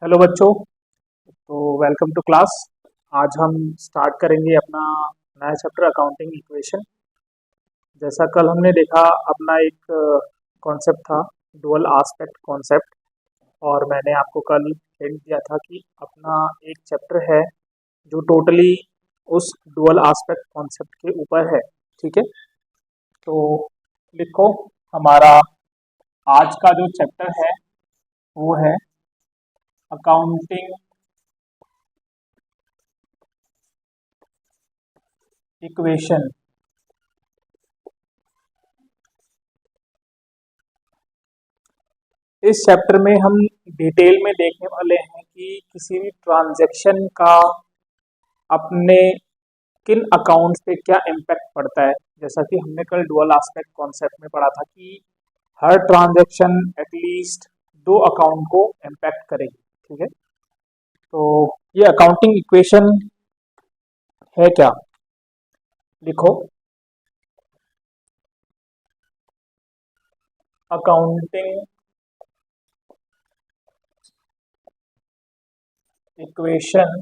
Hello बच्चों। तो welcome to class. आज हम स्टार्ट करेंगे अपना नया चैप्टर अकाउंटिंग इक्वेशन। जैसा कल हमने देखा, अपना एक कॉन्सेप्ट था डुअल आस्पेक्ट कॉन्सेप्ट। और मैंने आपको कल हिंट दिया था कि अपना एक चैप्टर है जो टोटली उस डुअल आस्पेक्ट कॉन्सेप्ट के ऊपर है। ठीक है, तो लिखो, हमारा आज का जो चैप्टर है वो है अकाउंटिंग इक्वेशन। इस चैप्टर में हम डिटेल में देखने वाले हैं कि किसी भी ट्रांजैक्शन का अपने किन अकाउंट्स पे क्या इम्पैक्ट पड़ता है। जैसा कि हमने कल डुअल एस्पेक्ट कॉन्सेप्ट में पढ़ा था कि हर ट्रांजैक्शन एटलीस्ट दो अकाउंट को इम्पैक्ट करेगी। ठीक है, तो ये अकाउंटिंग इक्वेशन है क्या, लिखो। Accounting equation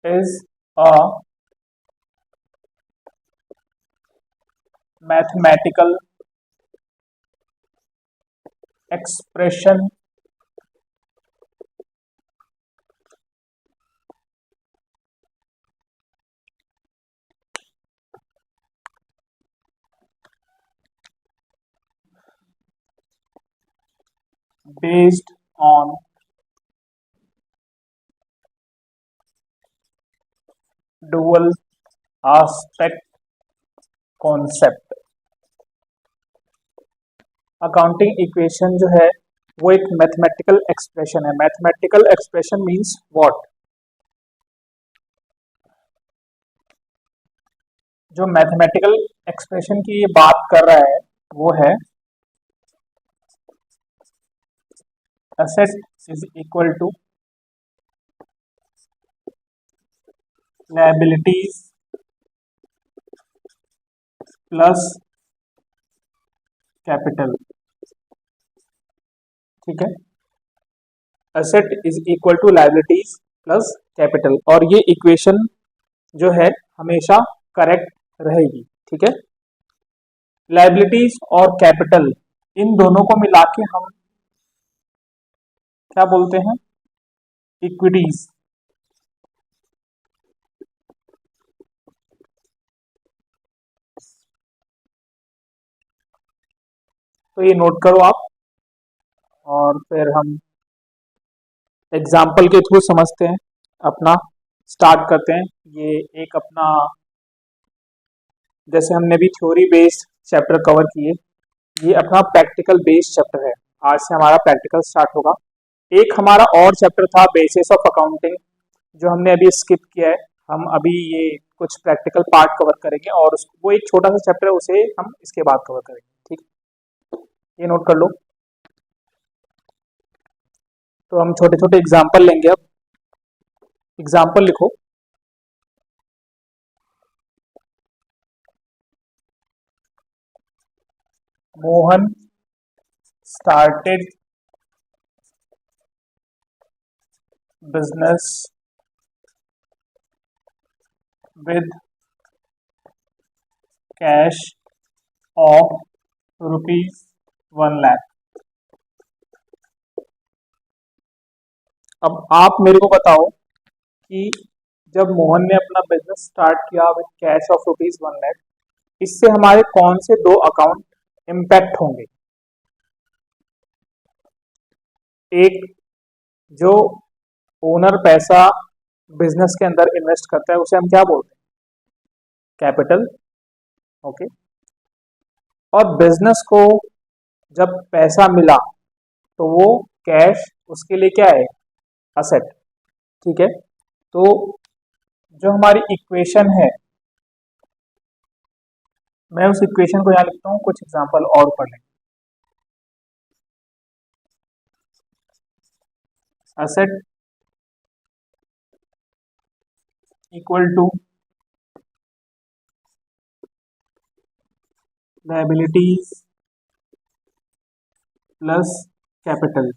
is a mathematical expression based on dual aspect concept। Accounting equation जो है वो एक मैथमेटिकल एक्सप्रेशन है। Mathematical expression means what? जो मैथमेटिकल एक्सप्रेशन की ये बात कर रहा है वो है asset is equal to liabilities plus capital. ठीक है, asset is equal to liabilities plus capital, और ये इक्वेशन जो है हमेशा करेक्ट रहेगी। ठीक है, लायबिलिटीज और कैपिटल इन दोनों को मिला के हम क्या बोलते हैं? इक्विटीज। तो ये नोट करो आप, और फिर हम एग्जाम्पल के थ्रू समझते हैं। अपना स्टार्ट करते हैं। ये एक अपना, जैसे हमने भी थ्योरी बेस्ड चैप्टर कवर किए, ये अपना प्रैक्टिकल बेस्ड चैप्टर है। आज से हमारा प्रैक्टिकल स्टार्ट होगा। एक हमारा और चैप्टर था बेसिस ऑफ अकाउंटिंग, जो हमने अभी स्किप किया है। हम अभी ये कुछ प्रैक्टिकल पार्ट कवर करेंगे, और वो एक छोटा सा चैप्टर है, उसे हम इसके बाद कवर करेंगे। ठीक है, ये नोट कर लो। तो हम छोटे छोटे एग्जाम्पल लेंगे। अब एग्जाम्पल लिखो। Mohan started business with cash of ₹1 lakh। अब आप मेरे को बताओ कि जब मोहन ने अपना बिजनेस स्टार्ट किया विद कैश ऑफ ₹1 lakh, इससे हमारे कौन से दो अकाउंट इम्पैक्ट होंगे? एक, जो ओनर पैसा बिजनेस के अंदर इन्वेस्ट करता है उसे हम क्या बोलते हैं? कैपिटल। ओके, और बिजनेस को जब पैसा मिला तो वो कैश उसके लिए क्या है? असेट। ठीक है, तो जो हमारी इक्वेशन है, मैं उस इक्वेशन को यहाँ लिखता हूँ, कुछ एग्जांपल और पढ़ लें। Asset equal to liabilities plus capital.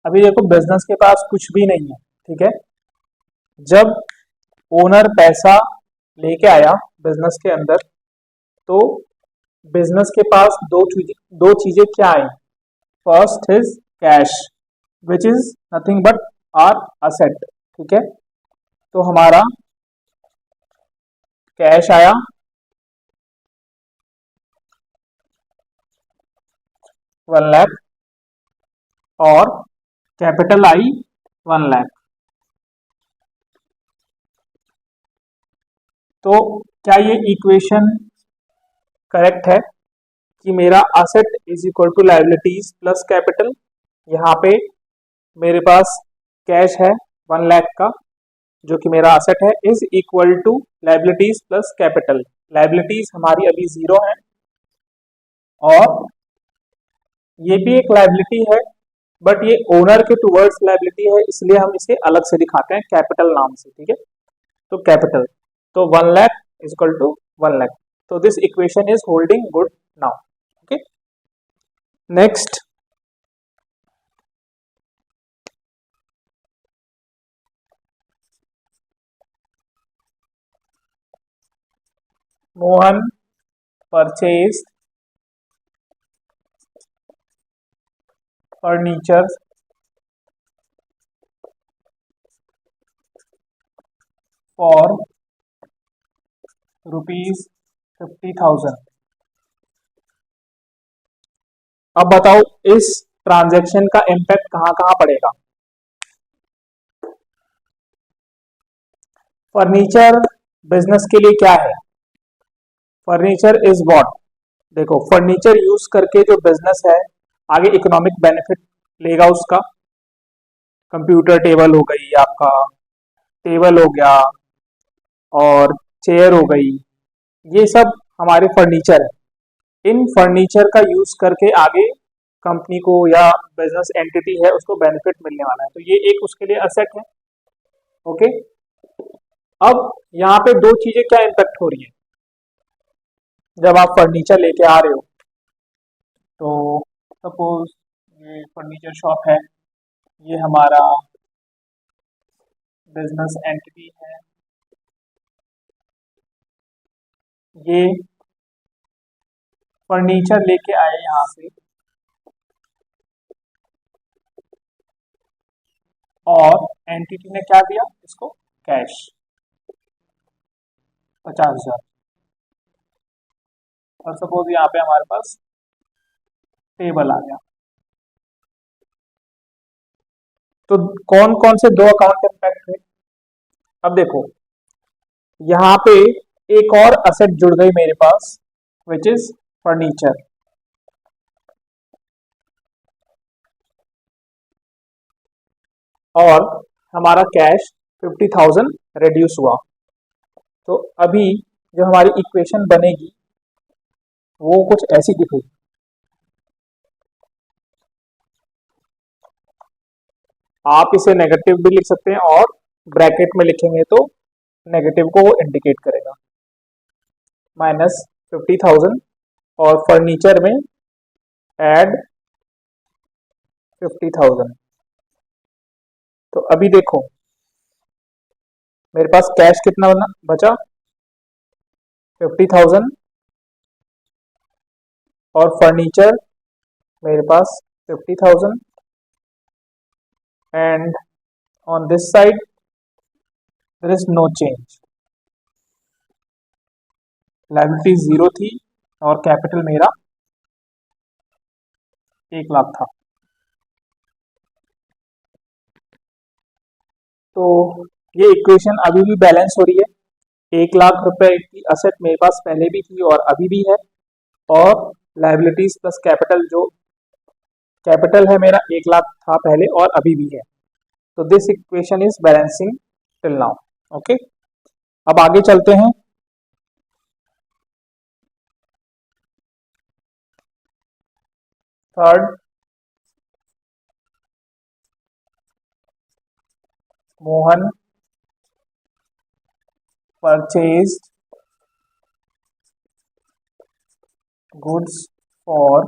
अभी देखो बिजनेस के पास कुछ भी नहीं है, ठीक है। जब ओनर पैसा लेके आया बिजनेस के अंदर, तो बिजनेस के पास दो चीजें क्या आई। First is cash, which is nothing but our asset, ठीक है। तो हमारा कैश आया 1 लाख और कैपिटल आई 1 लाख। तो क्या ये इक्वेशन करेक्ट है कि मेरा asset is equal to liabilities plus capital. यहाँ पे मेरे पास कैश है 1 लाख का जो कि मेरा असेट है, is equal to liabilities plus capital. Liabilities हमारी अभी 0 है और ये भी एक लाइबिलिटी है, बट ये ओनर के टूवर्ड्स लाइबिलिटी है, इसलिए हम इसे अलग से दिखाते हैं कैपिटल नाम से, ठीक है। तो कैपिटल, तो 1 lakh is equal to 1 lakh. तो this equation is holding good now, okay. Next, Mohan purchase furniture for ₹50,000। अब बताओ इस ट्रांजैक्शन का इम्पैक्ट कहां कहां पड़ेगा। फर्नीचर बिजनेस के लिए क्या है, फर्नीचर इज व्हाट। देखो फर्नीचर यूज करके जो बिजनेस है आगे इकोनॉमिक बेनिफिट लेगा उसका। कंप्यूटर टेबल हो गई आपका, टेबल हो गया और चेयर हो गई, ये सब हमारे फर्नीचर है। इन फर्नीचर का यूज करके आगे कंपनी को या बिजनेस एंटिटी है उसको बेनिफिट मिलने वाला है, तो ये एक उसके लिए असेट है, ओके। अब यहाँ पे दो चीजें क्या इम्पेक्ट हो रही है। जब आप फर्नीचर लेके आ रहे हो, तो सपोज ये फर्नीचर शॉप है, ये हमारा बिजनेस एंटिटी है, ये फर्नीचर लेके आए यहाँ से और एंटिटी ने क्या दिया इसको, कैश 50,000। और सपोज यहाँ पे हमारे पास टेबल आ गया। तो कौन कौन से दो अकाउंट इम्पैक्ट हुए। अब देखो यहाँ पे एक और असेट जुड़ गई मेरे पास, विच इज फर्नीचर। और हमारा कैश 50,000 रिड्यूस हुआ। तो अभी जो हमारी इक्वेशन बनेगी वो कुछ ऐसी दिखेगी। आप इसे नेगेटिव भी लिख सकते हैं और ब्रैकेट में लिखेंगे तो नेगेटिव को वो इंडिकेट करेगा, -50,000 और फर्नीचर में ऐड 50,000। तो अभी देखो मेरे पास कैश कितना बचा 50,000 और फर्नीचर मेरे पास 50,000 and on this side there is no change. Liability 0 थी और कैपिटल मेरा 1 लाख था। तो ये इक्वेशन अभी भी बैलेंस हो रही है। 1 लाख रुपए की असेट मेरे पास पहले भी थी और अभी भी है, और लायबिलिटीज प्लस कैपिटल, जो कैपिटल है मेरा 1 लाख था पहले और अभी भी है। तो this equation is balancing till now, okay. अब आगे चलते हैं। Third, Mohan purchased goods for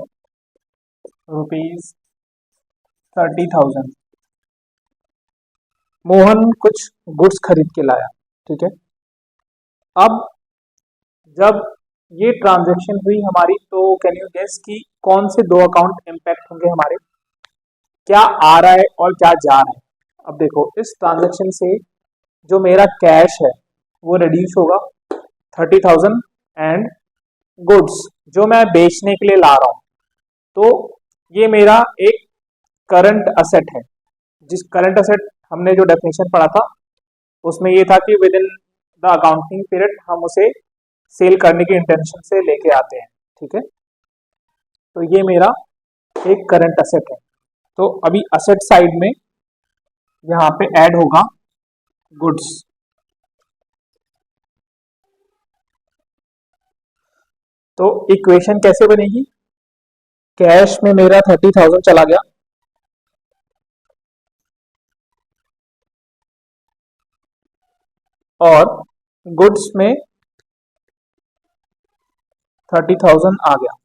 ₹30,000। Mohan कुछ गुड्स खरीद के लाया, ठीक है। अब जब ये ट्रांजैक्शन हुई हमारी, तो कैन यू गेस कि कौन से दो अकाउंट इम्पैक्ट होंगे हमारे, क्या आ रहा है और क्या जा रहा है। अब देखो, इस ट्रांजैक्शन से जो मेरा कैश है वो रिड्यूस होगा 30,000, एंड गुड्स जो मैं बेचने के लिए ला रहा हूँ, तो ये मेरा एक करंट असेट है। जिस करंट असेट हमने जो डेफिनेशन पढ़ा था उसमें ये था कि with in the accounting period हम उसे सेल करने के इंटेंशन से लेके आते हैं, ठीक है। तो ये मेरा एक करंट असेट है। तो अभी असेट साइड में यहाँ पे ऐड होगा गुड्स। तो इक्वेशन कैसे बनेगी, कैश में मेरा 30,000 चला गया, और गुड्स में 30,000 आ गया।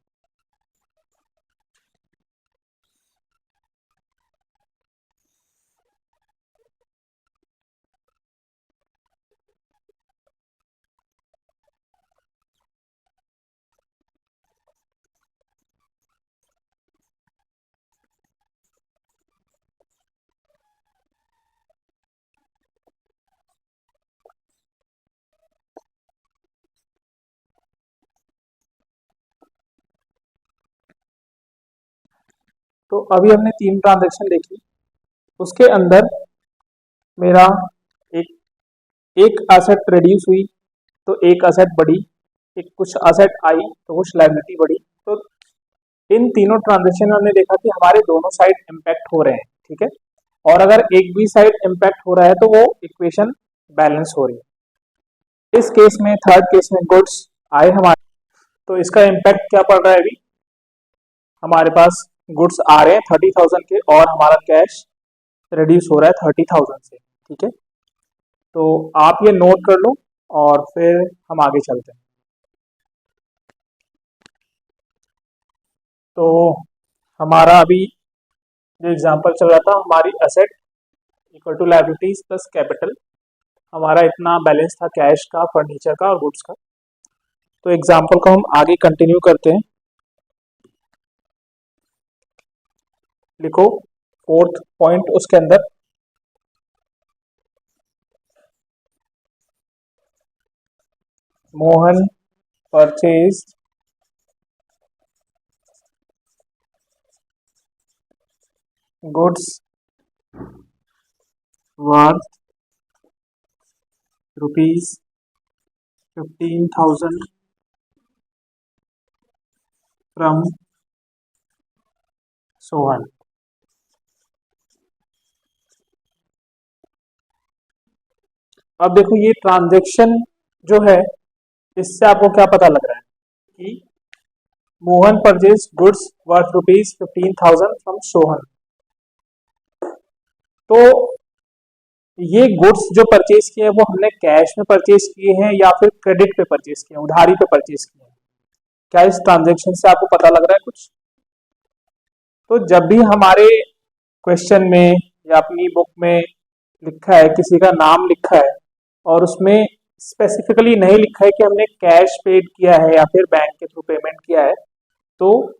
तो अभी हमने 3 ट्रांजैक्शन देखी, उसके अंदर मेरा एक एक असेट रिड्यूस हुई तो एक असेट बढ़ी, एक कुछ असेट आई तो कुछ लायबिलिटी बढ़ी। तो इन तीनों ट्रांजैक्शन में हमने देखा कि हमारे दोनों साइड इम्पैक्ट हो रहे हैं, ठीक है। और अगर एक भी साइड इम्पैक्ट हो रहा है तो वो इक्वेशन बैलेंस हो रही है। इस केस में, थर्ड केस में, गुड्स आए हमारे, तो इसका इम्पैक्ट क्या पड़ रहा है, अभी हमारे पास गुड्स आ रहे हैं 30,000 के, और हमारा कैश रिड्यूस हो रहा है 30,000 से, ठीक है। तो आप ये नोट कर लो और फिर हम आगे चलते हैं। तो हमारा अभी जो एग्जांपल चल रहा था, हमारी asset equal to liabilities plus capital, हमारा इतना बैलेंस था कैश का, फर्नीचर का और गुड्स का। तो एग्जांपल को हम आगे कंटिन्यू करते हैं। लिखो फोर्थ पॉइंट उसके अंदर, Mohan purchase goods worth ₹15,000 from Sohan. अब देखो, ये ट्रांजैक्शन जो है, इससे आपको क्या पता लग रहा है कि Mohan purchase goods worth ₹15,000 from Sohan. तो ये गुड्स जो परचेज किए हैं वो हमने कैश में परचेज किए हैं या फिर क्रेडिट पे परचेज किए हैं, उधारी पे परचेज किए हैं। क्या इस ट्रांजैक्शन से आपको पता लग रहा है कुछ? तो जब भी हमारे क्वेश्चन में या अपनी बुक में लिखा है, किसी का नाम लिखा है और उसमें स्पेसिफिकली नहीं लिखा है कि हमने कैश पेड किया है या फिर बैंक के थ्रू पेमेंट किया है, तो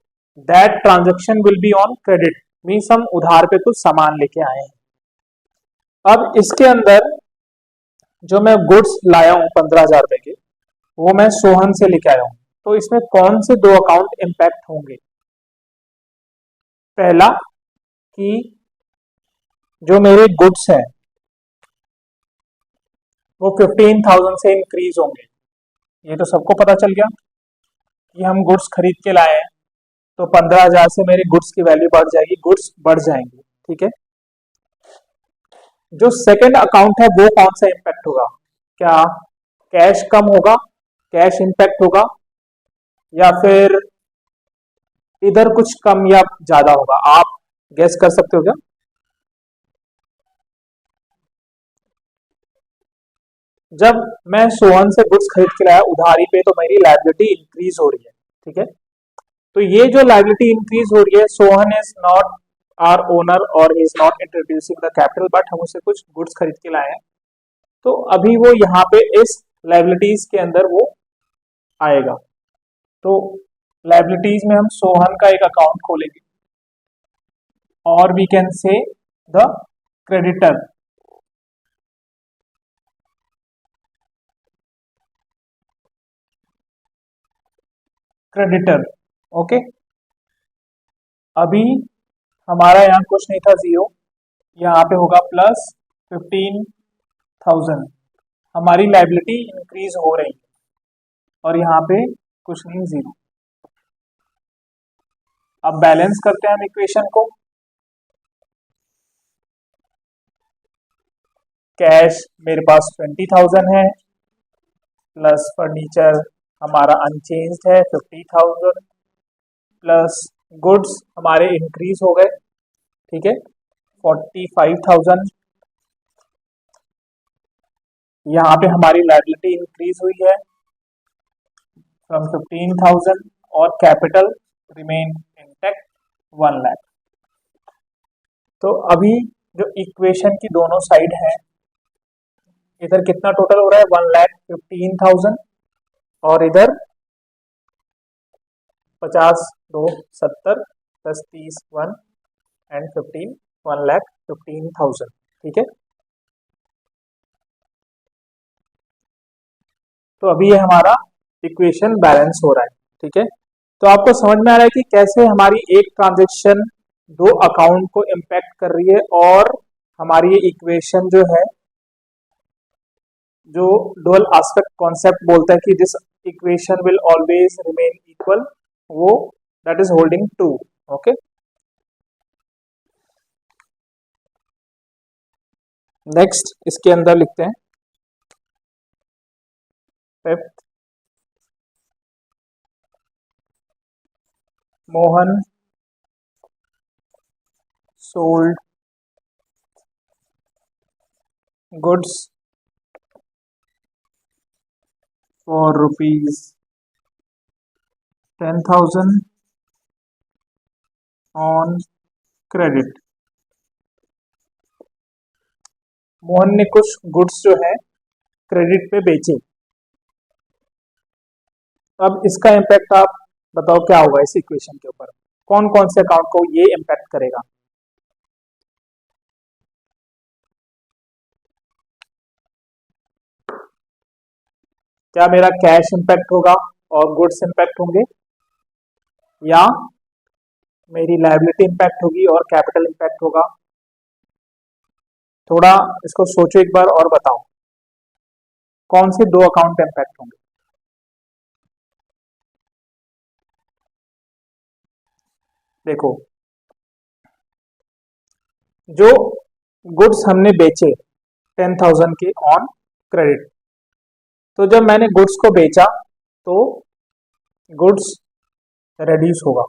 that transaction will be on credit, means हम उधार पे कुछ सामान लेके आए हैं। अब इसके अंदर जो मैं गुड्स लाया हूँ 15,000 रुपए के, वो मैं सोहन से लेके आया हूँ। तो इसमें कौन से दो अकाउंट इम्पैक्ट होंगे? पहला कि जो मेरे गुड्स हैं वो 15,000 से इंक्रीज होंगे। ये तो सबको पता चल गया कि हम गुड्स खरीद के लाए हैं, तो 15,000 से मेरे गुड्स की वैल्यू बढ़ जाएगी, गुड्स बढ़ जाएंगे, ठीक है। जो सेकंड अकाउंट है वो कौन सा इम्पैक्ट होगा? क्या कैश कम होगा, कैश इम्पैक्ट होगा, या फिर इधर कुछ कम या ज्यादा होगा? आप गेस कर सकते हो क्या? जब मैं सोहन से गुड्स खरीद के लाया उधारी पे, तो मेरी लायबिलिटी इंक्रीज हो रही है, ठीक है। तो ये जो लाइबिलिटी इंक्रीज हो रही है, Sohan is not our owner और he is not introducing the capital, but हम उसे कुछ गुड्स खरीद के लाए हैं, तो अभी वो यहाँ पे इस लाइबिलिटीज के अंदर वो आएगा। तो लाइबिलिटीज में हम सोहन का एक अकाउंट खोलेंगे और we can say the creditor, creditor, okay. अभी हमारा यहाँ कुछ नहीं था, 0, यहाँ पे होगा प्लस 15,000। हमारी लाइबिलिटी इंक्रीज हो रही है और यहाँ पे कुछ नहीं, 0। अब बैलेंस करते हैं हम इक्वेशन को। कैश मेरे पास 20,000 है, प्लस फर्नीचर हमारा अनचेंज्ड है 50,000, प्लस गुड्स हमारे इंक्रीज हो गए, ठीक है, 45,000। यहाँ पे हमारी लायबिलिटी इंक्रीज हुई है फ्रॉम 15,000 और कैपिटल रिमेन इंटैक्ट 1 लाख। तो अभी जो इक्वेशन की दोनों साइड है, इधर कितना टोटल हो रहा है, 1,15,000 और इधर 50 2 70 प्लस 30 1 एंड 15 1,15,000, ठीक है। तो अभी ये हमारा इक्वेशन बैलेंस हो रहा है, ठीक है। तो आपको समझ में आ रहा है कि कैसे हमारी एक ट्रांजैक्शन दो अकाउंट को इम्पैक्ट कर रही है, और हमारी ये इक्वेशन जो है, जो डुअल एस्पेक्ट कॉन्सेप्ट बोलता है कि this equation will always remain equal, वो that is holding true, okay. Next इसके अंदर लिखते हैं fifth, Mohan sold goods for rupees 10,000 on credit। Mohan ने कुछ गुड्स जो है क्रेडिट पे बेचे। अब इसका इम्पैक्ट आप बताओ क्या होगा इस इक्वेशन के ऊपर, कौन कौन से अकाउंट को ये इम्पैक्ट करेगा। क्या मेरा कैश इम्पैक्ट होगा और गुड्स इम्पैक्ट होंगे, या मेरी लायबिलिटी इम्पैक्ट होगी और कैपिटल इम्पैक्ट होगा। थोड़ा इसको सोचो एक बार और बताओ कौन से दो अकाउंट इम्पैक्ट होंगे। देखो, जो गुड्स हमने बेचे 10,000 के ऑन क्रेडिट, तो जब मैंने गुड्स को बेचा तो गुड्स रिड्यूस होगा,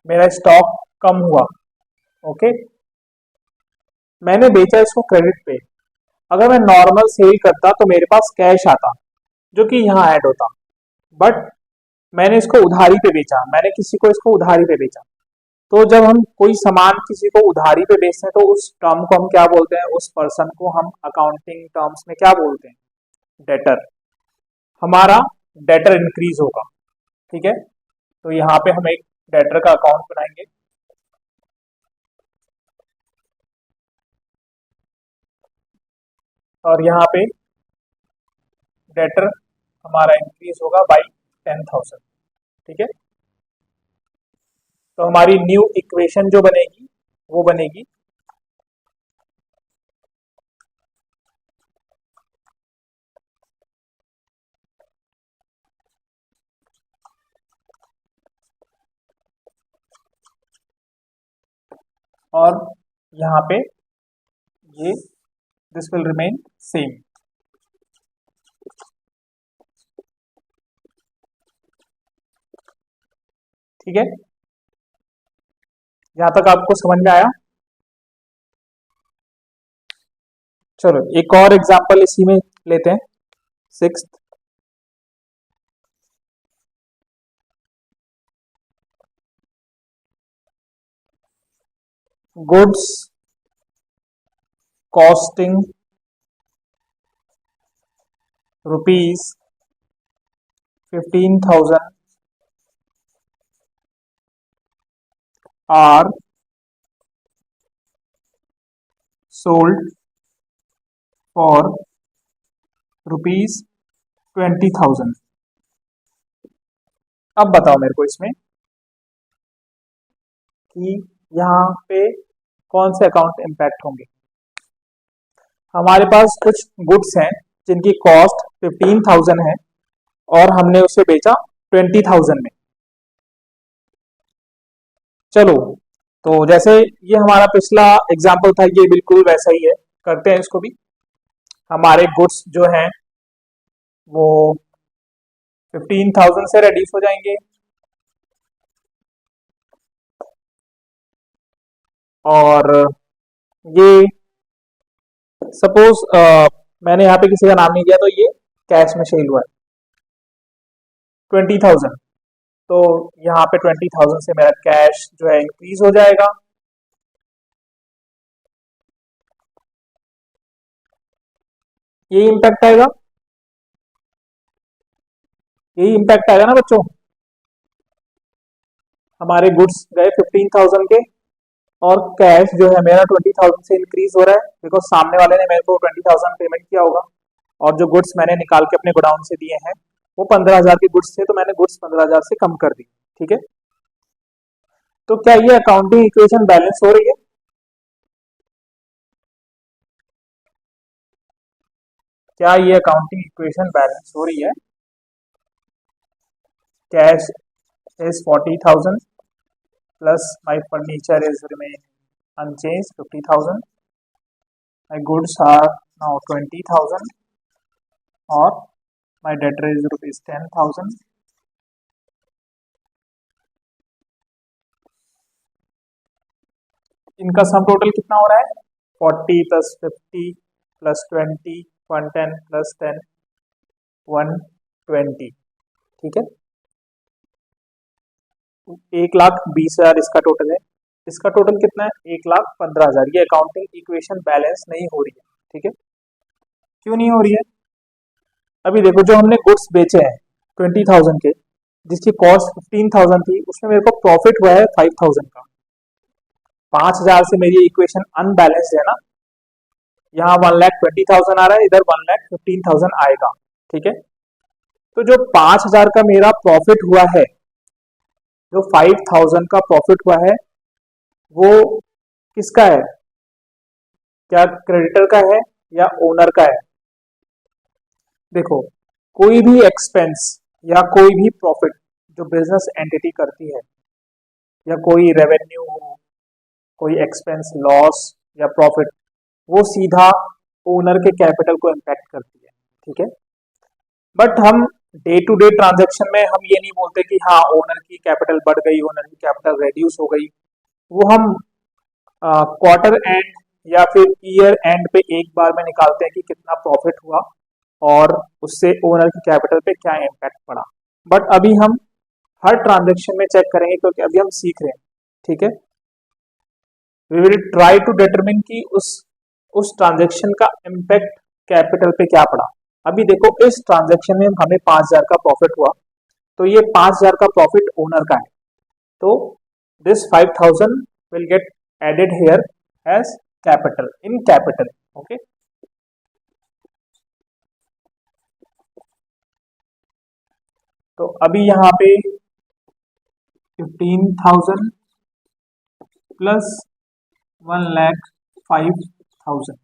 मेरा स्टॉक कम हुआ, ओके। मैंने बेचा इसको क्रेडिट पे, अगर मैं नॉर्मल सेल करता तो मेरे पास कैश आता जो कि यहाँ ऐड होता, बट मैंने इसको उधारी पे बेचा, मैंने किसी को इसको उधारी पे बेचा। तो जब हम कोई सामान किसी को उधारी पे बेचते हैं तो उस टर्म को हम क्या बोलते हैं, उस पर्सन को हम अकाउंटिंग टर्म्स में क्या बोलते हैं, डेटर। हमारा डेटर इंक्रीज होगा, ठीक है। तो यहाँ पे हम एक डेटर का अकाउंट बनाएंगे, और यहाँ पे डेटर हमारा इंक्रीज होगा बाई 10,000, ठीक है। तो हमारी न्यू इक्वेशन जो बनेगी वो बनेगी और यहाँ पे ये दिस विल रिमेन सेम, ठीक है। यहां तक आपको समझ में आया। चलो एक और एग्जांपल इसी में लेते हैं, 6th। Goods costing rupees 15,000 are sold for ₹20,000। अब बताओ मेरे को इसमें कि यहाँ पे कौन से अकाउंट इम्पैक्ट होंगे। हमारे पास कुछ गुड्स हैं जिनकी कॉस्ट 15,000 है और हमने उसे बेचा 20,000 में। चलो, तो जैसे ये हमारा पिछला एग्जाम्पल था, ये बिल्कुल वैसा ही है, करते हैं इसको भी। हमारे गुड्स जो हैं वो 15,000 से रेड्यूस हो जाएंगे और ये सपोज मैंने यहाँ पे किसी का नाम नहीं दिया, तो ये कैश में सेल हुआ है 20,000। तो यहाँ पे 20,000 से मेरा कैश जो है इंक्रीज हो जाएगा। यही इम्पैक्ट आएगा, यही इम्पैक्ट आएगा ना बच्चों। हमारे गुड्स गए 15,000 के और कैश जो है मेरा 20,000 से इंक्रीज हो रहा है, बिकॉज सामने वाले ने मेरे को 20,000 पेमेंट किया होगा और जो गुड्स मैंने निकाल के अपने गोडाउन से दिए हैं वो 15,000 के गुड्स थे, तो मैंने गुड्स 15,000 से कम कर दी। ठीक है, तो क्या ये अकाउंटिंग इक्वेशन बैलेंस हो रही है? क्या ये अकाउंटिंग इक्वेशन बैलेंस हो रही है? Cash is 40,000 plus my furniture is remain unchanged 50,000, my goods are now 20,000 or my debtor is rupees 10,000। इनका सम टोटल कितना हो रहा है? 40 प्लस 50 प्लस 20 110 प्लस 10 120। ठीक है, 1,20,000 इसका टोटल है। इसका टोटल कितना है? 1,15,000। ये अकाउंटिंग इक्वेशन बैलेंस नहीं हो रही है। ठीक है, क्यों नहीं हो रही है? अभी देखो, जो हमने गुड्स बेचे हैं 20,000 के, जिसकी कॉस्ट 15,000 थी, उसमें मेरे को प्रॉफिट हुआ है 5,000 का। 5,000 से मेरी इक्वेशन अनबैलेंस्ड है ना। यहाँ 1,20,000 आ रहा है, इधर 1,15,000 आएगा। ठीक है, तो जो 5,000 का मेरा प्रॉफिट हुआ है, जो 5,000 का प्रॉफिट हुआ है, वो किसका है? क्या क्रेडिटर का है या ओनर का है? देखो, कोई भी एक्सपेंस या कोई भी प्रॉफिट जो बिजनेस एंटिटी करती है, या कोई रेवेन्यू, कोई एक्सपेंस, लॉस या प्रॉफिट, वो सीधा ओनर के कैपिटल को इम्पैक्ट करती है। ठीक है, बट हम डे टू डे ट्रांजेक्शन में हम ये नहीं बोलते कि हाँ ओनर की कैपिटल बढ़ गई, ओनर की कैपिटल रेड्यूस हो गई। वो हम क्वार्टर एंड या फिर ईयर एंड पे एक बार में निकालते हैं कि कितना प्रॉफिट हुआ और उससे ओनर की कैपिटल पे क्या इम्पैक्ट पड़ा। बट अभी हम हर ट्रांजेक्शन में चेक करेंगे, क्योंकि अभी हम सीख रहे हैं। ठीक है, we will try to determine कि उस ट्रांजेक्शन का इम्पैक्ट कैपिटल पे क्या पड़ा। अभी देखो, इस ट्रांजेक्शन में हमें 5,000 का प्रॉफिट हुआ, तो ये 5,000 का प्रॉफिट ओनर का है, तो this 5,000 will get added here as capital in capital. Okay, तो अभी यहाँ पे 15,000 प्लस 1,05,000।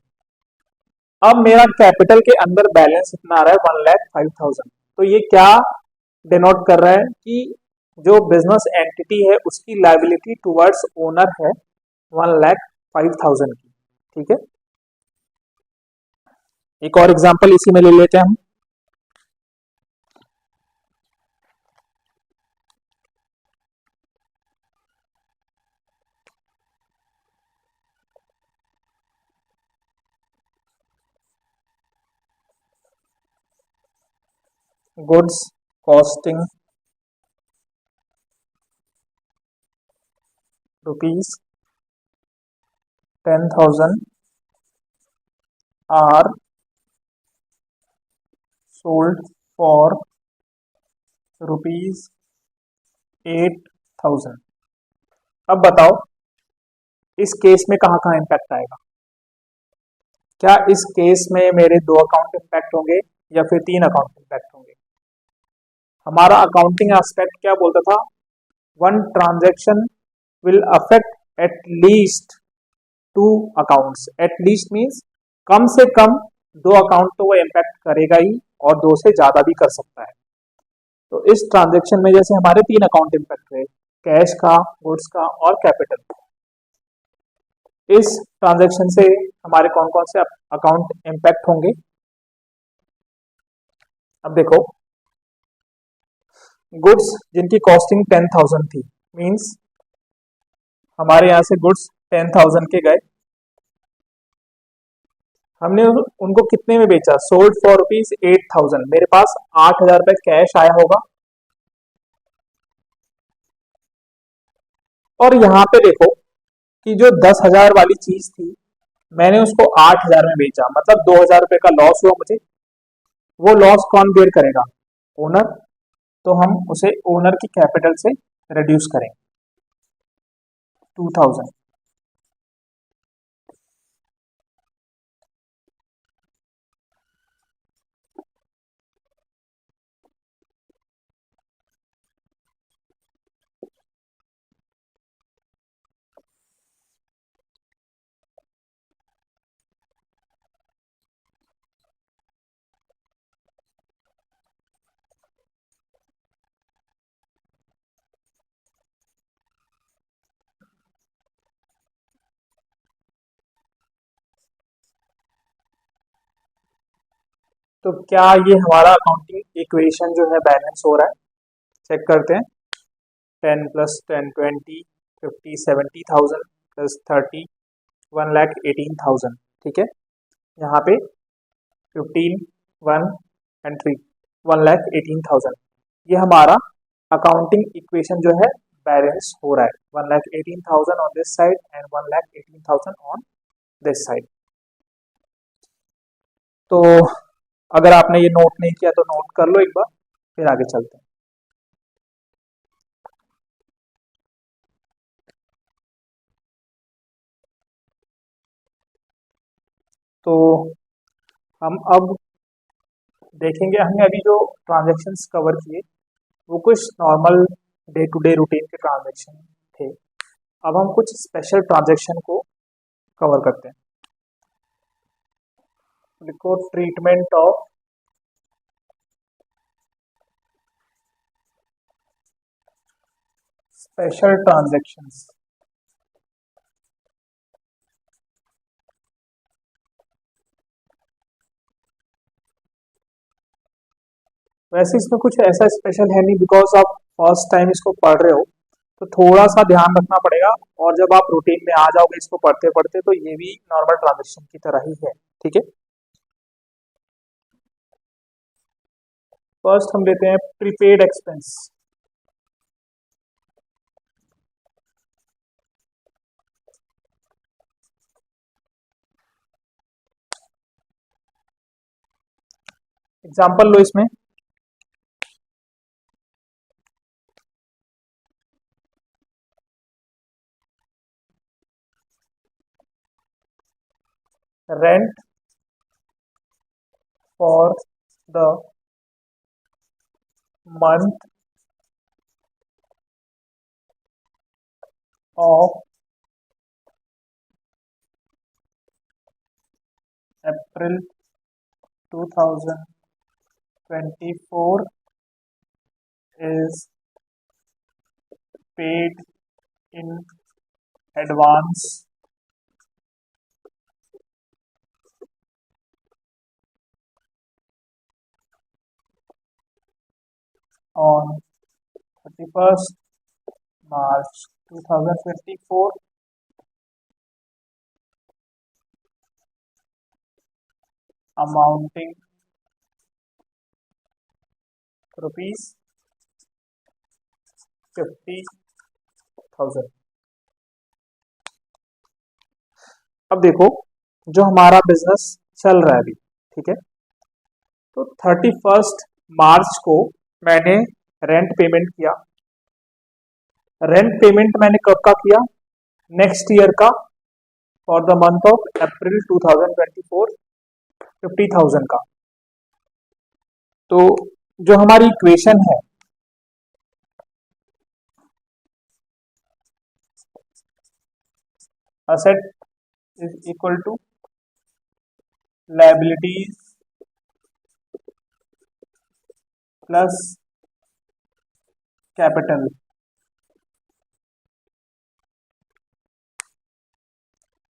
अब मेरा कैपिटल के अंदर बैलेंस इतना आ रहा है 1,05,000। तो ये क्या डिनोट कर रहा है कि जो बिजनेस एंटिटी है उसकी लायबिलिटी टुवर्ड्स ओनर है 1,05,000 की। ठीक है, एक और एग्जांपल इसी में ले लेते हैं हम। Goods costing rupees 10,000 are sold for rupees 8,000। अब बताओ इस केस में कहाँ कहाँ इम्पैक्ट आएगा? क्या इस केस में मेरे दो अकाउंट इम्पैक्ट होंगे या फिर तीन अकाउंट इम्पैक्ट होंगे? हमारा अकाउंटिंग एस्पेक्ट क्या बोलता था? One transaction will affect at least two accounts. At least means कम से कम दो अकाउंट तो वो इम्पैक्ट करेगा ही, और दो से ज्यादा भी कर सकता है। तो इस ट्रांजैक्शन में जैसे हमारे तीन अकाउंट इम्पैक्ट हुए, कैश का, गुड्स का और कैपिटल। इस ट्रांजैक्शन से हमारे कौन कौन से अकाउंट इम्पैक्ट होंगे? अब देखो, गुड्स जिनकी कॉस्टिंग 10,000 थी, मींस हमारे यहाँ से गुड्स 10,000 के गए, हमने उनको कितने में बेचा? Sold for rupees 8,000। मेरे पास 8,000 रुपए कैश आया होगा, और यहाँ पे देखो कि जो 10,000 वाली चीज थी मैंने उसको 8,000 में बेचा, मतलब 2,000 रुपए का लॉस हुआ मुझे। वो लॉस कौन बेयर करेगा? ओनर। तो हम उसे ओनर की कैपिटल से रिड्यूस करेंगे 2,000। तो क्या ये हमारा अकाउंटिंग इक्वेशन जो है बैलेंस हो रहा है? चेक करते हैं। 10 प्लस 10 20, 50 70,000 प्लस 30 1,18,000। ठीक है, यहाँ पे 15 1 एंड 3 1,18,000। ये हमारा अकाउंटिंग इक्वेशन जो है बैलेंस हो रहा है। 1,18,000 on this side and 1,18,000 on this side. तो अगर आपने ये नोट नहीं किया तो नोट कर लो एक बार, फिर आगे चलते हैं। तो हम अब देखेंगे, हमने अभी जो ट्रांजैक्शंस कवर किए वो कुछ normal day to day routine के ट्रांजैक्शन थे। अब हम कुछ स्पेशल ट्रांजैक्शन को कवर करते हैं। लिखो ट्रीटमेंट ऑफ स्पेशल ट्रांजैक्शंस। वैसे इसमें कुछ ऐसा स्पेशल है नहीं, बिकॉज आप फर्स्ट टाइम इसको पढ़ रहे हो, तो थोड़ा सा ध्यान रखना पड़ेगा। और जब आप रूटीन में आ जाओगे इसको पढ़ते पढ़ते, तो ये भी नॉर्मल ट्रांजैक्शन की तरह ही है। ठीक है, फर्स्ट हम लेते हैं प्रीपेड एक्सपेंस। एग्जाम्पल लो इसमें। Rent for the month of April 2024 is paid in advance on 31st March 2024, amounting rupees 50,000। अब देखो, जो हमारा बिजनेस चल रहा है अभी, ठीक है, तो 31 मार्च को मैंने रेंट पेमेंट किया। रेंट पेमेंट मैंने कब का किया? नेक्स्ट ईयर का, for the month of April 2024, 50,000 का। तो जो हमारी इक्वेशन है, asset is equal to liabilities plus capital.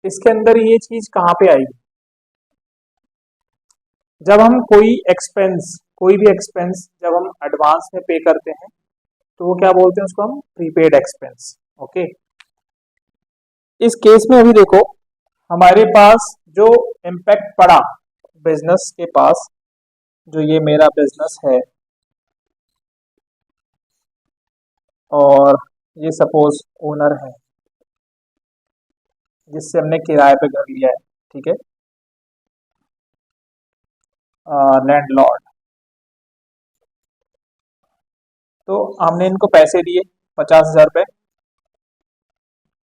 इसके अंदर ये चीज कहां पे आएगी? जब हम कोई भी एक्सपेंस जब हम एडवांस में पे करते हैं, तो वो क्या बोलते हैं? उसको हम प्रीपेड एक्सपेंस। ओके, इस केस में अभी देखो, हमारे पास जो इम्पैक्ट पड़ा बिजनेस के पास, जो ये मेरा बिजनेस है और ये सपोज ओनर है जिससे हमने किराए पे घर लिया है, ठीक है, लैंडलॉर्ड। तो हमने इनको पैसे दिए 50,000 रुपये,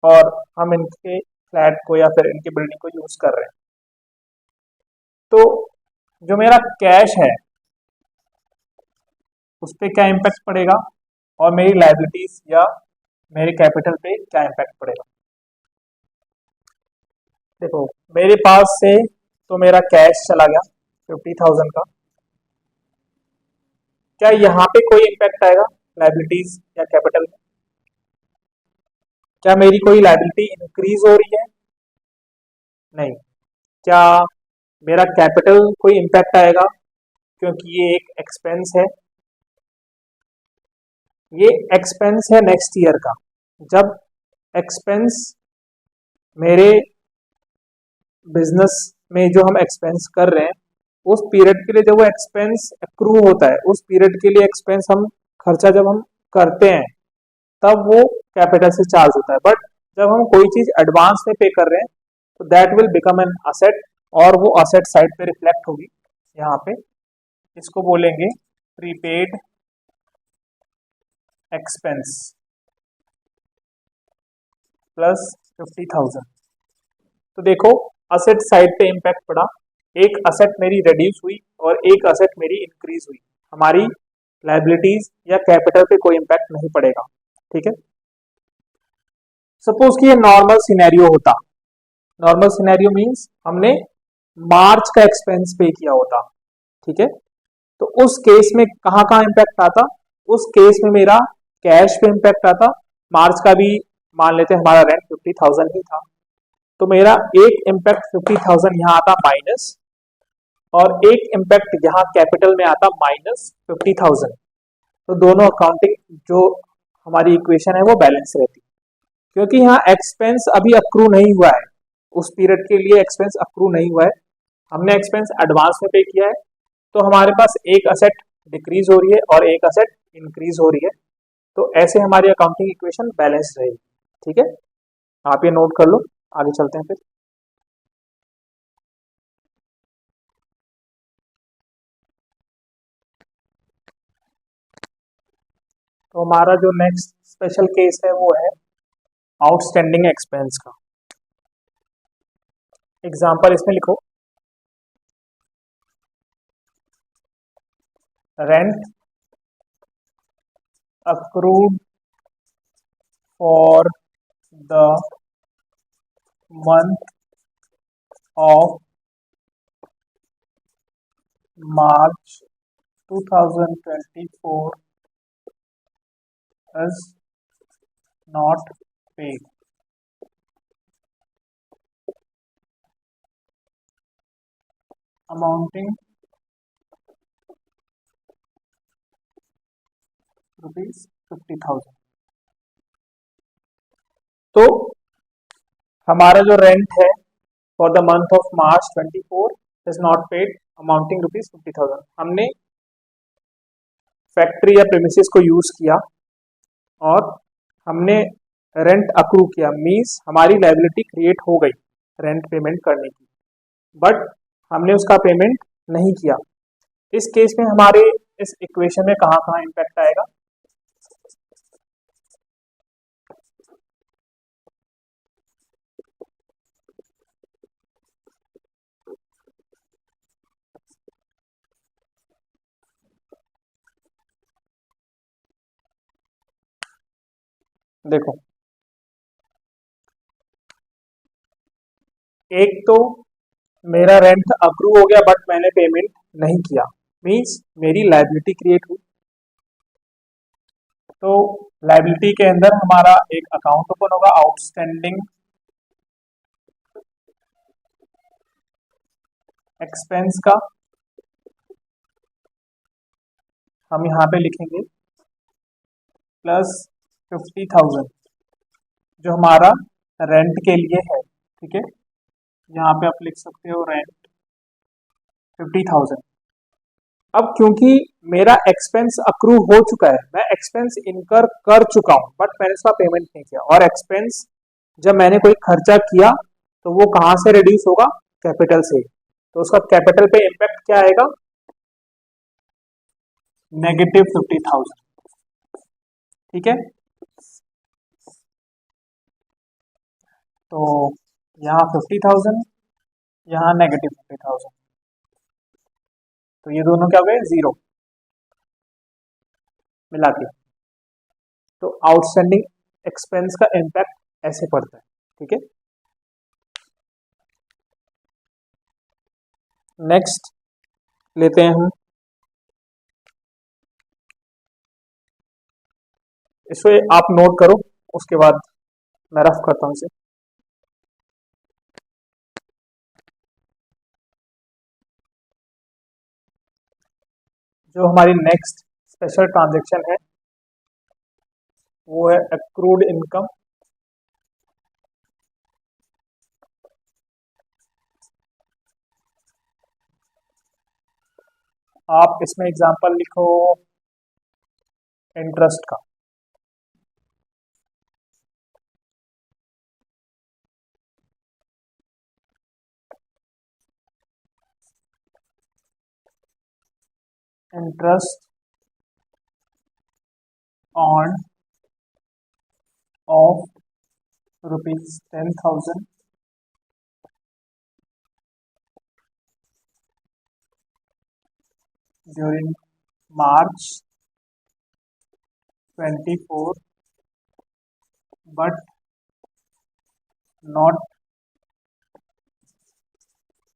और हम इनके फ्लैट को या फिर इनकी बिल्डिंग को यूज कर रहे हैं। तो जो मेरा कैश है उस पर क्या इम्पैक्ट पड़ेगा, और मेरी लायबिलिटीज या मेरे कैपिटल पे क्या इम्पैक्ट पड़ेगा? देखो, मेरे पास से तो मेरा कैश चला गया 50,000 का। क्या यहाँ पे कोई इम्पैक्ट आएगा लायबिलिटीज या कैपिटल में? क्या मेरी कोई लायबिलिटी इंक्रीज हो रही है? नहीं। क्या मेरा कैपिटल कोई इम्पैक्ट आएगा क्योंकि ये एक एक्सपेंस है? ये एक्सपेंस है नेक्स्ट ईयर का। जब एक्सपेंस मेरे बिजनेस में जो हम एक्सपेंस कर रहे हैं, उस पीरियड के लिए जब वो एक्सपेंस अक्रू होता है, उस पीरियड के लिए एक्सपेंस हम खर्चा जब हम करते हैं, तब वो कैपिटल से चार्ज होता है। बट जब हम कोई चीज एडवांस में पे कर रहे हैं, तो that will become an asset, और वो असेट साइड पे रिफ्लेक्ट होगी यहाँ पे। इसको बोलेंगे प्रीपेड एक्सपेंस प्लस 50,000। तो देखो, असेट साइड पे इम्पैक्ट पड़ा, एक असेट मेरी रिड्यूस हुई और एक असेट मेरी इंक्रीज हुई। हमारी लायबिलिटीज या कैपिटल पे कोई इम्पैक्ट नहीं पड़ेगा, ठीक है। सपोज कि ये नॉर्मल सिनेरियो होता। नॉर्मल सिनेरियो मींस हमने मार्च का एक्सपेंस पे किया होता, ठीक है। तो उस केस में कहां कहां इम्पैक्ट आता? उस केस में मेरा कैश पे इम्पैक्ट आता। मार्च का भी मान लेते हैं हमारा रेंट 50,000 ही था, तो मेरा एक इम्पैक्ट 50,000 यहाँ आता माइनस, और एक इम्पैक्ट यहाँ कैपिटल में आता -50,000। तो दोनों अकाउंटिंग जो हमारी इक्वेशन है वो बैलेंस रहती, क्योंकि यहाँ एक्सपेंस अभी अक्रू नहीं हुआ है, उस पीरियड के लिए एक्सपेंस अक्रू नहीं हुआ है, हमने एक्सपेंस एडवांस में पे किया है। तो हमारे पास एक असेट डिक्रीज हो रही है और एक असेट इंक्रीज हो रही है। तो ऐसे हमारी अकाउंटिंग इक्वेशन बैलेंस रहेगी, ठीक है। आप ये नोट कर लो, आगे चलते हैं फिर। तो हमारा जो नेक्स्ट स्पेशल केस है वो है आउटस्टैंडिंग एक्सपेंस का। एग्जांपल इसमें लिखो, rent accrued for the month of March 2024 is not paid. Amounting ₹50,000। तो हमारा जो रेंट है for the month of March 24 is not paid, amounting ₹50,000। हमने फैक्ट्री या प्रेमिसेस को यूज किया और हमने रेंट अक्रू किया, मींस हमारी लायबिलिटी क्रिएट हो गई। रेंट पेमेंट करने की, बट हमने उसका पेमेंट नहीं किया। इस केस में हमारे इस इक्वेशन में कहाँ कहाँ इम्पैक्ट आएगा? देखो, एक तो मेरा रेंट अप्रूव हो गया बट मैंने पेमेंट नहीं किया, मीन्स मेरी लायबिलिटी क्रिएट हुई। तो लायबिलिटी के अंदर हमारा एक अकाउंट ओपन होगा, आउटस्टैंडिंग एक्सपेंस का। हम यहाँ पे लिखेंगे प्लस 50,000 जो हमारा रेंट के लिए है, ठीक है। यहाँ पे आप लिख सकते हो रेंट 50,000। अब क्योंकि मेरा एक्सपेंस अक्रू हो चुका है, मैं एक्सपेंस इनकर कर चुका हूँ बट मैंने उसका पेमेंट नहीं किया, और एक्सपेंस जब मैंने कोई खर्चा किया तो वो कहाँ से रिड्यूस होगा? कैपिटल से। तो उसका कैपिटल पे इम्पैक्ट क्या आएगा? -50,000, ठीक है। तो यहाँ 50,000, यहाँ -50,000, तो ये दोनों क्या हो गए? जीरो मिला के। तो आउटस्टैंडिंग एक्सपेंस का इम्पैक्ट ऐसे पड़ता है, ठीक है। नेक्स्ट लेते हैं हम, इसे आप नोट करो, उसके बाद मैं रफ करता हूँ इसे। जो हमारी नेक्स्ट स्पेशल ट्रांजैक्शन है वो है एक्रूड इनकम। आप इसमें एग्जांपल लिखो इंटरेस्ट का। Interest on off ₹10,000 during March 24 but not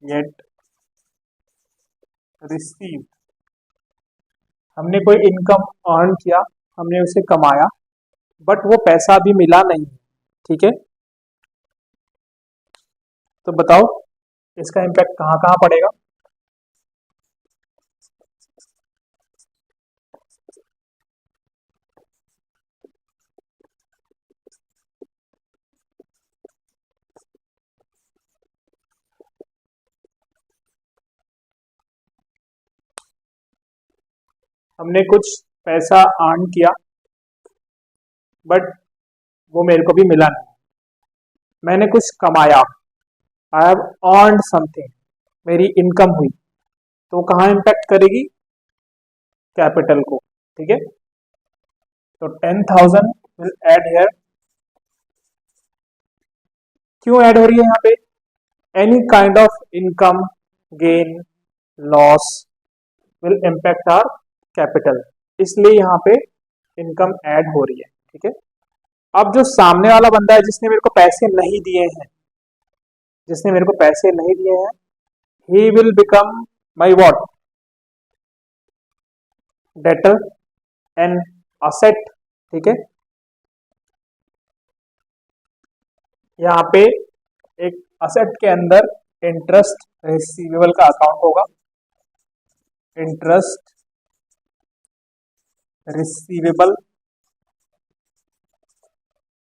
yet received। हमने कोई इनकम अर्न किया, हमने उसे कमाया, बट वो पैसा अभी मिला नहीं, ठीक है। तो बताओ इसका इम्पैक्ट कहाँ कहाँ पड़ेगा? हमने कुछ पैसा अर्न किया बट वो मेरे को भी मिला नहीं, मैंने कुछ कमाया, आई हैव अर्नड समथिंग, मेरी इनकम हुई, तो कहाँ इम्पैक्ट करेगी? कैपिटल को, ठीक है। तो 10,000 विल ऐड हियर। क्यों ऐड हो रही है यहाँ पे? Any kind of income, gain, loss will impact our capital, इसलिए यहाँ पे इनकम ऐड हो रही है, ठीक है। अब जो सामने वाला बंदा है जिसने मेरे को पैसे नहीं दिए हैं, जिसने मेरे को पैसे नहीं दिए हैं, he will become my what? Debtor and asset, ठीक है। यहाँ पे एक असेट के अंदर इंटरेस्ट रिसीवेबल का अकाउंट होगा, इंटरेस्ट रिसीवेबल,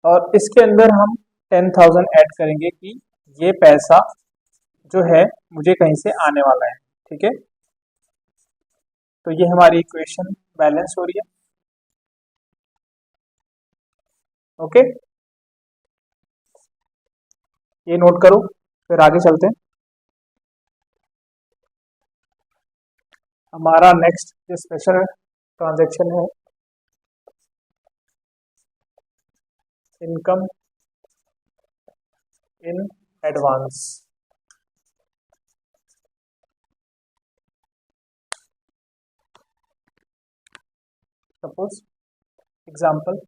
और इसके अंदर हम 10,000 ऐड करेंगे कि ये पैसा जो है मुझे कहीं से आने वाला है, ठीक है। तो ये हमारी इक्वेशन बैलेंस हो रही है, ओके। ये नोट करो, फिर आगे चलते हैं। हमारा नेक्स्ट जो स्पेशल ट्रांजैक्शन है, income in advance. Suppose example,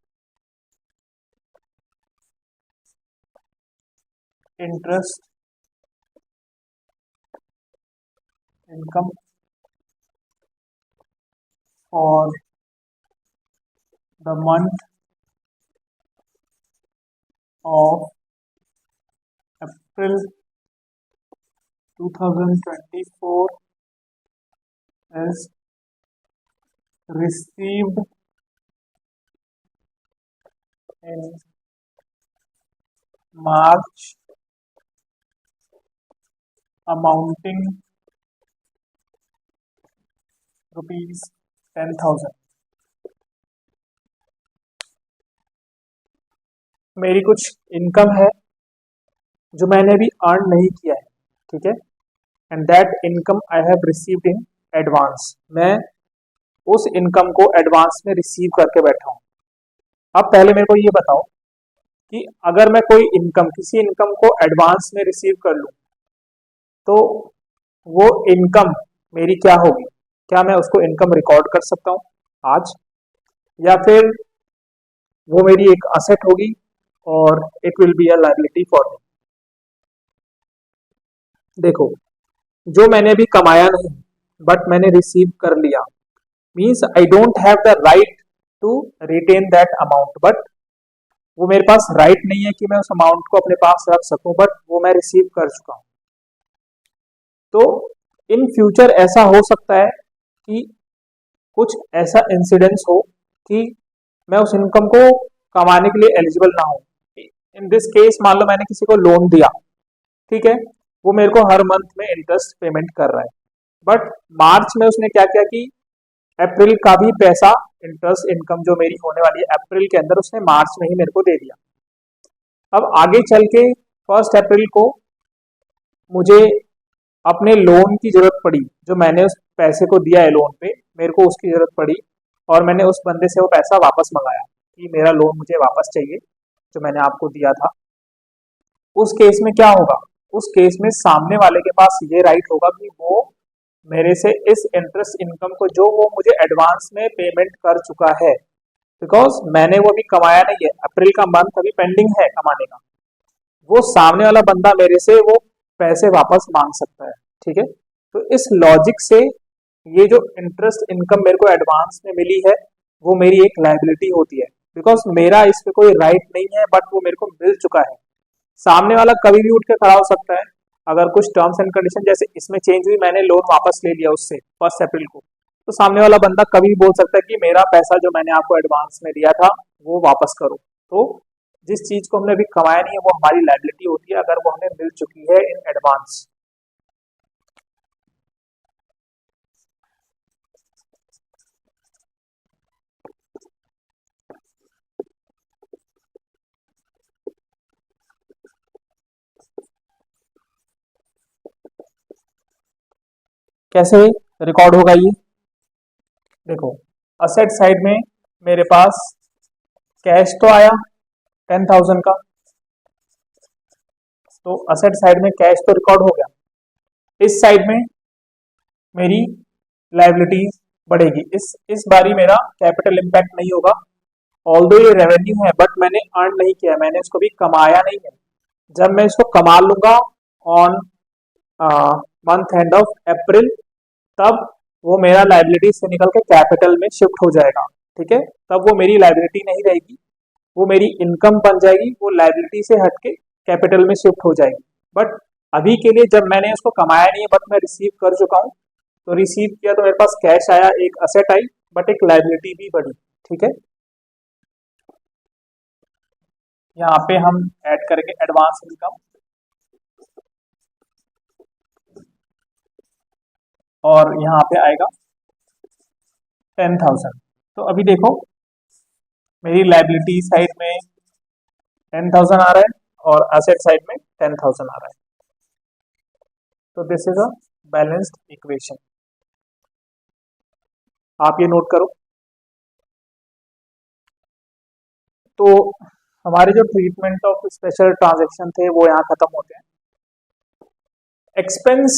interest income for the month of April 2024 is received in March amounting rupees 10,000। मेरी कुछ इनकम है जो मैंने अभी अर्न नहीं किया है, ठीक है, and that income I have received in advance. मैं उस इनकम को एडवांस में रिसीव करके बैठा हूँ। अब पहले मेरे को ये बताओ कि अगर मैं कोई इनकम, किसी इनकम को एडवांस में रिसीव कर लूँ तो वो इनकम मेरी क्या होगी? क्या मैं उसको इनकम रिकॉर्ड कर सकता हूँ आज, या फिर वो मेरी एक असेट होगी और it will be a liability for me? देखो, जो मैंने अभी कमाया नहीं बट मैंने रिसीव कर लिया, means I don't have the right to retain that amount, but वो मेरे पास राइट नहीं है कि मैं उस अमाउंट को अपने पास रख सकूं, बट वो मैं रिसीव कर चुका हूं। तो इन फ्यूचर ऐसा हो सकता है कि कुछ ऐसा इंसिडेंस हो कि मैं उस इनकम को कमाने के लिए एलिजिबल ना हो। इन दिस केस मान लो मैंने किसी को लोन दिया, ठीक है, वो मेरे को हर मंथ में इंटरेस्ट पेमेंट कर रहा है, बट मार्च में उसने क्या किया कि अप्रैल का भी पैसा, इंटरेस्ट इनकम जो मेरी होने वाली है अप्रैल के अंदर, उसने मार्च में ही मेरे को दे दिया। अब आगे चल के 1 अप्रैल को मुझे अपने लोन की जरूरत पड़ी, जो मैंने उस पैसे को दिया है लोन पे, मेरे को उसकी जरूरत पड़ी और मैंने उस बंदे से वो पैसा वापस मंगाया कि मेरा लोन मुझे वापस चाहिए जो मैंने आपको दिया था। उस केस में क्या होगा? उस केस में सामने वाले के पास ये राइट होगा कि वो मेरे से इस इंटरेस्ट इनकम को, जो वो मुझे एडवांस में पेमेंट कर चुका है, बिकॉज मैंने वो अभी कमाया नहीं है, अप्रैल का मंथ अभी पेंडिंग है कमाने का, वो सामने वाला बंदा मेरे से वो पैसे वापस मांग सकता है, ठीक है। तो इस लॉजिक से ये जो इंटरेस्ट इनकम मेरे को एडवांस में मिली है वो मेरी एक लायबिलिटी होती है, बिकॉज मेरा इस पे कोई राइट नहीं है बट वो मेरे को मिल चुका है। सामने वाला कभी भी उठ के खड़ा हो सकता है, अगर कुछ टर्म्स एंड कंडीशन जैसे इसमें चेंज हुई, मैंने लोन वापस ले लिया उससे 1 अप्रैल को, तो सामने वाला बंदा कभी भी बोल सकता है कि मेरा पैसा जो मैंने आपको एडवांस में दिया था वो वापस करो। तो जिस चीज को हमने अभी कमाया नहीं है वो हमारी लायबिलिटी होती है अगर वो हमें मिल चुकी है इन एडवांस। कैसे रिकॉर्ड होगा ये? देखो, असेट साइड में मेरे पास कैश तो आया 10,000 का, तो असेट साइड में कैश तो रिकॉर्ड हो गया। इस साइड में मेरी लायबिलिटी बढ़ेगी। इस बारी मेरा कैपिटल इम्पैक्ट नहीं होगा, ऑल्दो ये रेवेन्यू है बट मैंने अर्न नहीं किया, मैंने इसको भी कमाया नहीं है। जब मैं इसको कमा लूंगा on month end of April, तब वो मेरा लायबिलिटी से निकल के कैपिटल में शिफ्ट हो जाएगा, ठीक है। तब वो मेरी लायबिलिटी नहीं रहेगी, वो मेरी इनकम बन जाएगी, वो लायबिलिटी से हट के कैपिटल में शिफ्ट हो जाएगी। बट अभी के लिए जब मैंने उसको कमाया नहीं है बट मैं रिसीव कर चुका हूँ, तो रिसीव किया तो मेरे पास कैश आया, एक असेट आई, बट एक लायबिलिटी भी बढ़ी, ठीक है। यहाँ पे हम ऐड करेंगे एडवांस इनकम और यहाँ पे आएगा 10,000। तो अभी देखो मेरी लायबिलिटी साइड में 10,000 आ रहा है और असेट साइड में 10,000 आ रहा है। तो this is a balanced equation, आप ये नोट करो। तो हमारे जो ट्रीटमेंट ऑफ स्पेशल ट्रांजैक्शन थे वो यहाँ खत्म होते हैं। एक्सपेंस,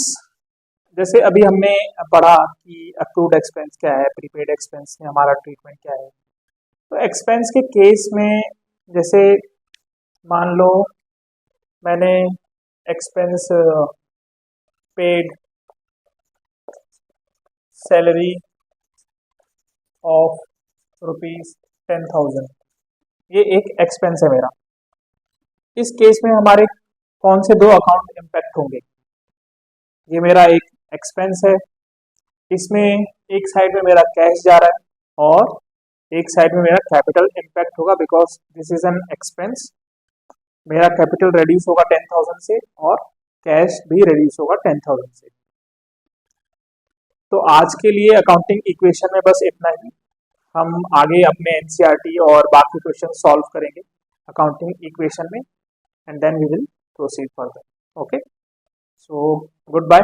जैसे अभी हमने पढ़ा कि अक्रूड एक्सपेंस क्या है, प्रीपेड एक्सपेंस में हमारा ट्रीटमेंट क्या है। तो एक्सपेंस के केस में जैसे मान लो मैंने एक्सपेंस पेड सैलरी ऑफ ₹10,000, ये एक एक्सपेंस है मेरा। इस केस में हमारे कौन से दो अकाउंट इम्पैक्ट होंगे? ये मेरा एक एक्सपेंस है, इसमें एक साइड में मेरा कैश जा रहा है और एक साइड में मेरा कैपिटल इम्पैक्ट होगा, because this is an expense. मेरा कैपिटल रिड्यूस होगा 10,000 से और कैश भी रिड्यूस होगा 10,000 से। तो आज के लिए अकाउंटिंग इक्वेशन में बस इतना ही। हम आगे अपने एनसीईआरटी और बाकी क्वेश्चन सॉल्व करेंगे अकाउंटिंग इक्वेशन में, and then we will proceed further. Okay, so good bye.